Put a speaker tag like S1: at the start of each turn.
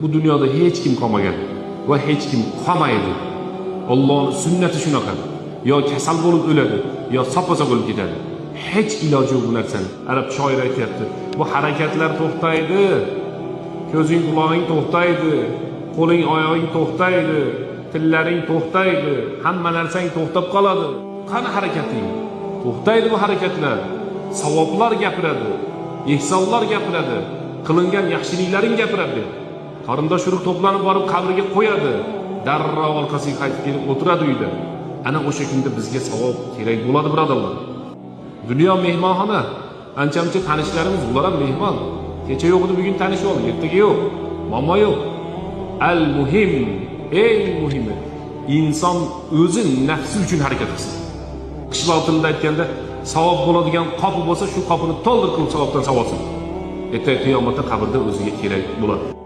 S1: Bu dunyoda hech kim qolmagan va hech kim qolmaydi. Allohning sunnati shunaqa. Yo kasal bo'lib o'ladi, yo soppa-sog' bo'lib ketadi. Hech iloji yo'q bu narsani. Arab shoir aytayapti. Bu harakatlar to'xtaydi. Ko'zing, quloqing to'xtaydi. Qo'ling, oyog'ing to'xtaydi. Tillaring to'xtaydi. Hamma narsang to'xtab qoladi. Qani harakating? To'xtaydi bu harakatlar. Savoblar gapiradi. Ehsonlar gapiradi. Qilingan yaxshiliklaring gapiradi. Qarindosh urug' to'planib borib qabriga qo'yadi. Darrov orqasiga qaytib kelib o'tiradi uyda. Ana o'sha kunda bizga savob kerak bo'ladi, birodarlar. Dunyo mehmonxona. Ancha-muncha tanishlarimiz, ular ham mehmon. Kecha yo'q edi, bugun tanishib oldik, ertaga yo'q. Muammo yo'q. Al-muhim, eng muhimi, inson o'zi nafsi uchun harakat qilsin. Qishloq tilida aytganda, savob bo'ladigan qopi bo'lsa, shu qopini to'ldir qilib savobdan savobsin. Ertaga qiyomatda qabrda o'ziga kerak bo'ladi.